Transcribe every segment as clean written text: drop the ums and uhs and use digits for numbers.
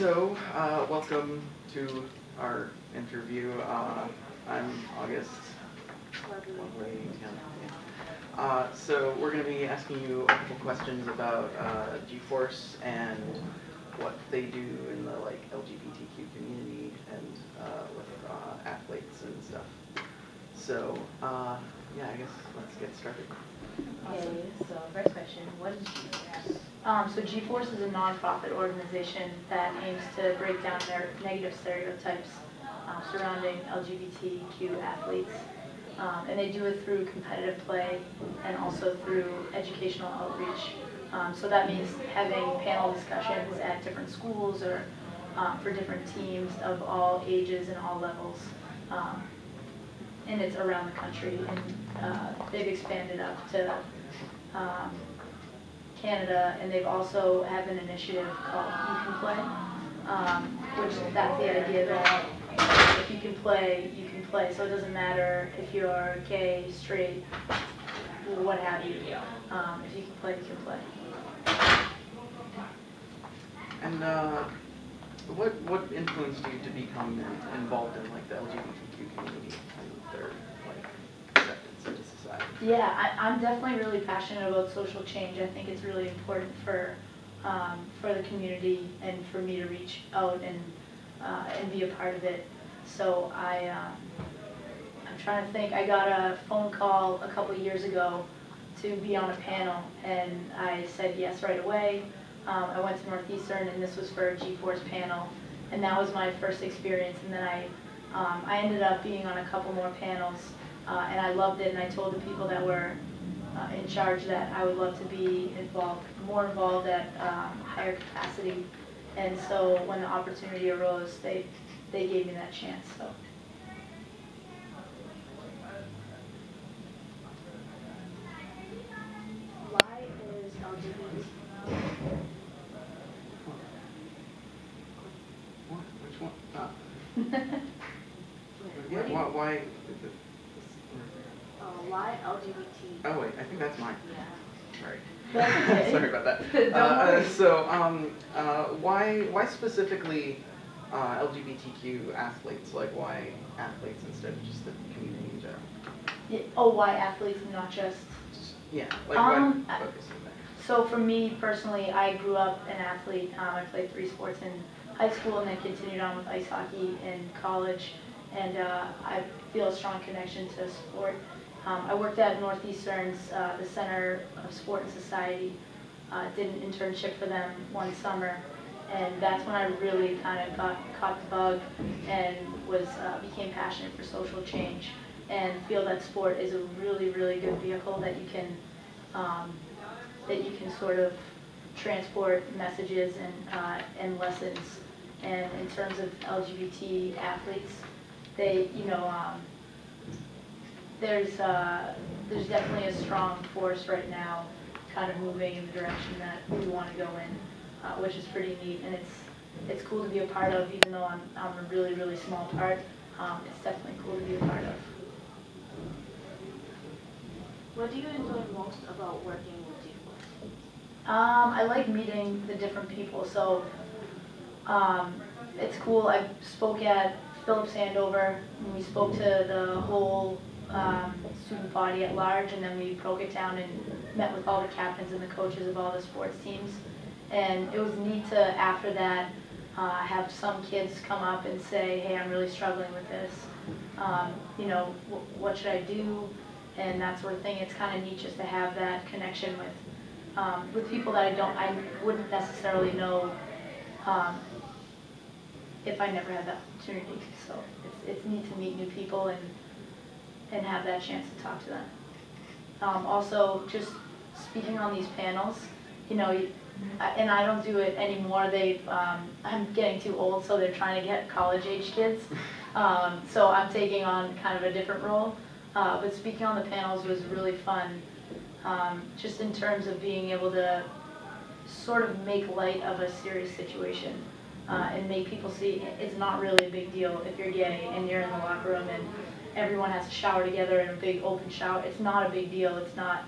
Welcome to our interview. I'm August. So we're going to be asking you a couple questions about G-Force and what they do in the LGBTQ community and with athletes and stuff. So yeah, I guess let's get started. Okay, so first question, what is G-Force? So G-Force is a nonprofit organization that aims to break down negative stereotypes surrounding LGBTQ athletes. And they do it through competitive play and also through educational outreach. So that means having panel discussions at different schools or for different teams of all ages and all levels. And it's around the country, and they've expanded up to Canada, and they've also have an initiative called You Can Play, which that's the idea that if you can play, you can play. So it doesn't matter if you're gay, straight, what have you. If you can play, you can play. And what influenced you to become involved in the LGBTQ community and their acceptance into society? Yeah, I'm definitely really passionate about social change. I think it's really important for the community and for me to reach out and be a part of it. So I'm trying to think. I got a phone call a couple years ago to be on a panel, and I said yes right away. I went to Northeastern, and this was for a G-Force panel, and that was my first experience. And then I ended up being on a couple more panels, and I loved it. And I told the people that were in charge that I would love to be more involved at higher capacity. And so when the opportunity arose, they gave me that chance. So. Why is LGBT? Which one? Yeah, why? Why LGBT? Oh wait, I think that's mine. Yeah. Sorry. Okay. Sorry about that. Don't worry. Why specifically LGBTQ athletes? Why athletes instead of just the community in general? Yeah, oh, why athletes and not just? Yeah, why focus on that? So for me personally, I grew up an athlete. I played 3 sports in high school and then continued on with ice hockey in college. And I feel a strong connection to sport. I worked at Northeastern's, the Center of Sport and Society, did an internship for them one summer. And that's when I really kind of caught the bug and became passionate for social change and feel that sport is a really, really good vehicle that you can sort of transport messages and lessons. And in terms of LGBT athletes, there's definitely a strong force right now kind of moving in the direction that we want to go in, which is pretty neat, and it's cool to be a part of, even though I'm a really, really small part. It's definitely cool to be a part of. What do you enjoy most about working with G-Force? I like meeting the different people, so it's cool. I spoke at Phillips Andover, and we spoke to the whole student body at large, and then we broke it down and met with all the captains and the coaches of all the sports teams. And it was neat to, after that, have some kids come up and say, hey, I'm really struggling with this. What should I do? And that sort of thing. It's kind of neat just to have that connection with people that I wouldn't necessarily know if I never had that opportunity. So it's neat to meet new people and have that chance to talk to them. Also, just speaking on these panels, and I don't do it anymore. I'm getting too old, so they're trying to get college-age kids. So I'm taking on kind of a different role. But speaking on the panels was really fun, just in terms of being able to sort of make light of a serious situation and make people see it's not really a big deal if you're gay and you're in the locker room and everyone has to shower together in a big open shower. It's not a big deal. It's not,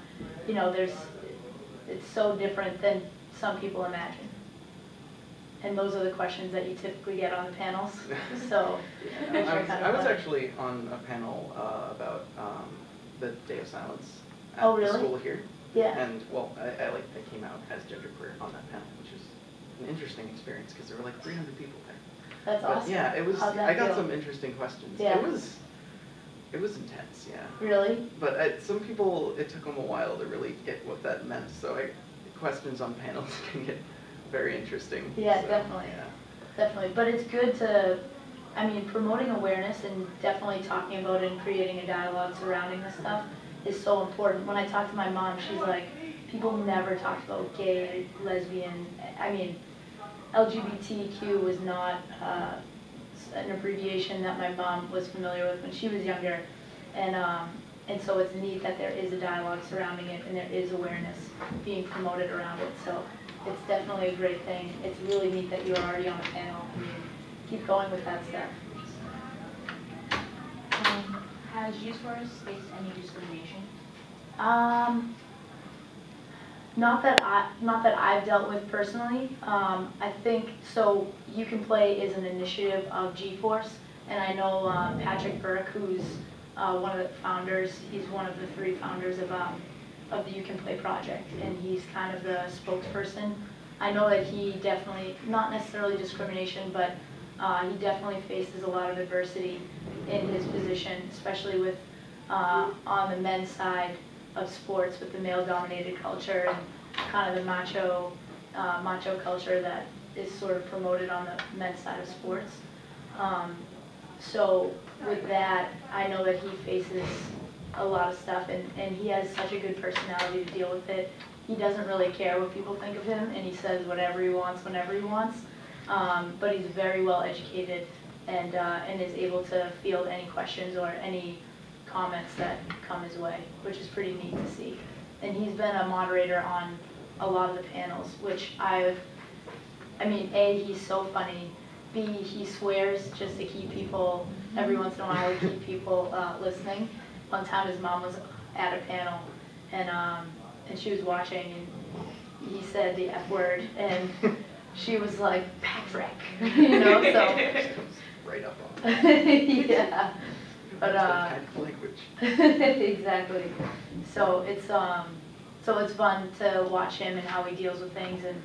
it's so different than some people imagine. and those are the questions that you typically get on the panels, so. Yeah, which are kind I of was fun. actually on a panel about the Day of Silence at Oh, the really? school here. Yeah. And, well, I came out as genderqueer on that panel, which was an interesting experience, because there were like 300 people there. That's But awesome. yeah, it was, How'd that I got feel? some interesting questions. Yeah. It was intense, yeah. Really? But some people, it took them a while to really get what that meant, so questions on panels can get very interesting. Yeah, so, definitely. Yeah. Definitely, but it's good to, I mean, promoting awareness and definitely talking about it and creating a dialogue surrounding this stuff is so important. When I talk to my mom, she's like, people never talk about gay, lesbian, I mean, LGBTQ was not an abbreviation that my mom was familiar with when she was younger. And so it's neat that there is a dialogue surrounding it and there is awareness being promoted around it. So it's definitely a great thing. It's really neat that you're already on a panel. I mean, keep going with that stuff. Has G-Force faced any discrimination? Not that I've dealt with personally. I think so. You Can Play is an initiative of G-Force, and I know Patrick Burke, who's one of the founders. He's one of the 3 founders of the You Can Play project, and he's kind of the spokesperson. I know that he definitely, not necessarily discrimination, but he definitely faces a lot of adversity in his position, especially with on the men's side of sports with the male-dominated culture and kind of the macho culture that is sort of promoted on the men's side of sports. So with that, I know that he faces a lot of stuff, and he has such a good personality to deal with it. He doesn't really care what people think of him, and he says whatever he wants whenever he wants. But he's very well educated and is able to field any questions or any comments that come his way, which is pretty neat to see. And he's been a moderator on a lot of the panels, which I mean, A, he's so funny. B, he swears just to keep people, every once in a while, to keep people listening. One time his mom was at a panel, and she was watching, and he said the F word, and she was like, Patrick, you know, so. Right up on it. Yeah. But that kind of language. exactly. So it's fun to watch him and how he deals with things and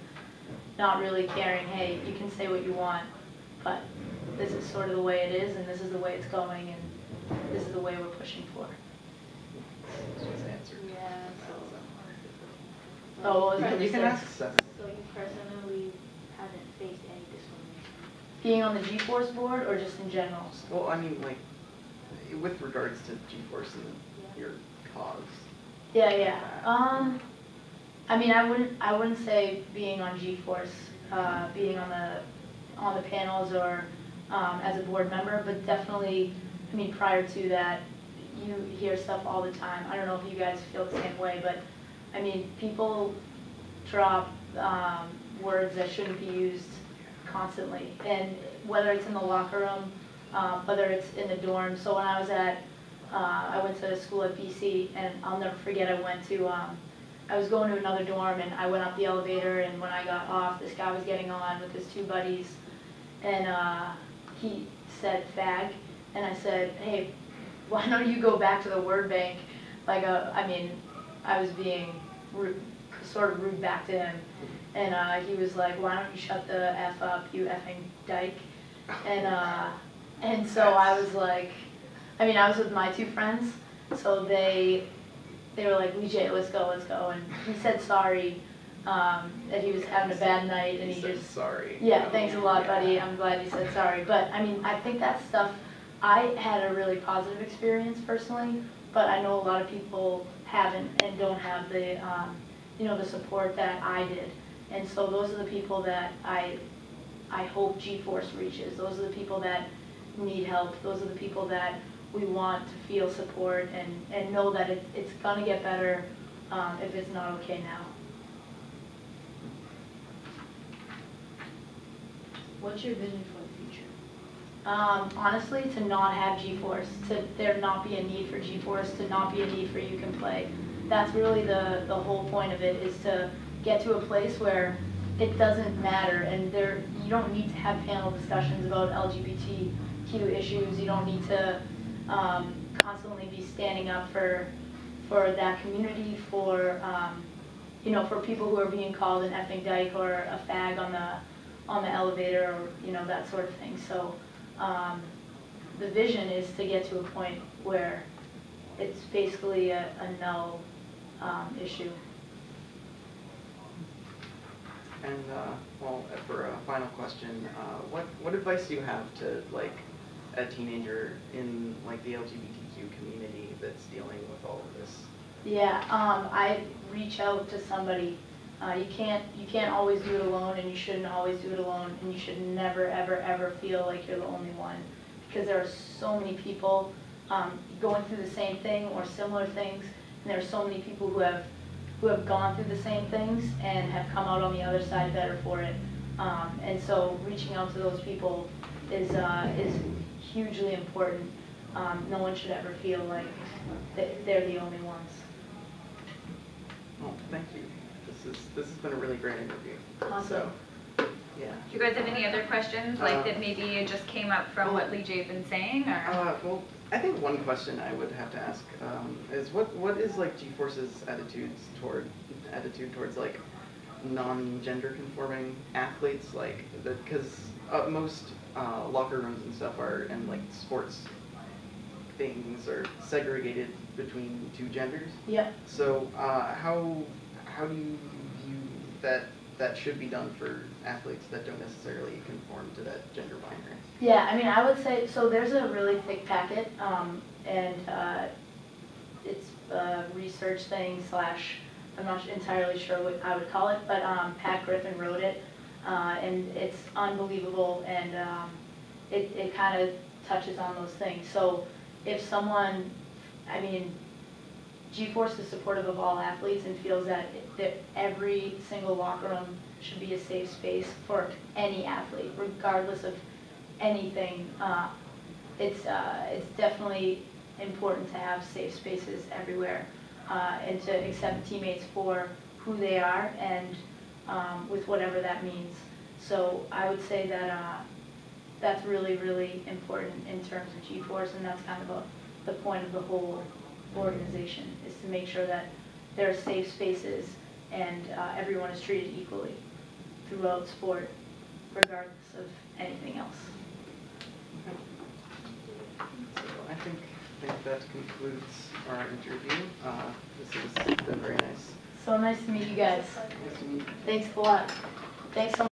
not really caring, hey, you can say what you want, but this is sort of the way it is and this is the way it's going and this is the way we're pushing for. This was answered. Yeah, Oh, what was I You can gonna ask say? 7. So you personally haven't faced any discrimination? Being on the G-Force board or just in general? Well, I mean, like, with regards to G-Force and your cause. Yeah. I mean, I wouldn't say being on G-Force, being on the panels or as a board member, but definitely, I mean, prior to that, you hear stuff all the time. I don't know if you guys feel the same way, but I mean, people drop words that shouldn't be used constantly, and whether it's in the locker room, whether it's in the dorm. So when I was I went to school at BC, and I'll never forget, I was going to another dorm, and I went up the elevator, and when I got off, this guy was getting on with his 2 buddies, and he said fag, and I said, hey, why don't you go back to the word bank? Like, I mean, I was being sort of rude back to him, and he was like, why don't you shut the F up, you effing dyke? And so I was like, I mean, I was with my 2 friends, so they were like, Vijay, let's go. And he said sorry, that he was having a bad night, and he just, sorry. yeah, thanks a lot, buddy, I'm glad you said sorry. But I mean, I think that stuff, I had a really positive experience personally, but I know a lot of people haven't and don't have the, the support that I did. And so those are the people that I hope G-Force reaches. Those are the people that need help. Those are the people that we want to feel support and know that it's going to get better if it's not okay now. What's your vision for the future? Honestly, to not have G-Force, to there not be a need for G-Force, to not be a need for You Can Play. That's really the whole point of it, is to get to a place where it doesn't matter, and you don't need to have panel discussions about LGBTQ issues. You don't need to constantly be standing up for that community, for you know, for people who are being called an effing dyke or a fag on the elevator, or you know, that sort of thing. So the vision is to get to a point where it's basically a no issue. And well, for a final question, what advice do you have to like a teenager in like the LGBTQ community that's dealing with all of this? Yeah, I reach out to somebody. You can't always do it alone, and you shouldn't always do it alone, and you should never ever ever feel like you're the only one, because there are so many people going through the same thing or similar things, and there are so many people who have gone through the same things and have come out on the other side better for it. And so reaching out to those people is hugely important. No one should ever feel like they're the only ones. Well, thank you. This has been a really great interview. Awesome. So, yeah. Do you guys have any other questions, like that maybe just came up from what Lee J had been saying, or? Well, I think one question I would have to ask is what is like G-Force's attitude towards like non-gender conforming athletes, like because most locker rooms and stuff are, and like sports things are segregated between two genders. Yeah. So how do you view that should be done for athletes that don't necessarily conform to that gender binary? Yeah, I mean, I would say, so there's a really thick packet, and it's a research thing / I'm not entirely sure what I would call it, but Pat Griffin wrote it, and it's unbelievable, and it kind of touches on those things. So if someone, I mean, G-Force is supportive of all athletes and feels that every single locker room should be a safe space for any athlete, regardless of anything. It's definitely important to have safe spaces everywhere, and to accept teammates for who they are, and with whatever that means. So I would say that that's really, really important in terms of G-Force, and that's kind of the point of the whole organization, is to make sure that there are safe spaces and everyone is treated equally throughout sport, regardless of anything else. So I think that concludes our interview. This has been very nice. So nice to meet you guys. Nice to meet you. Thanks a lot. Thanks so much.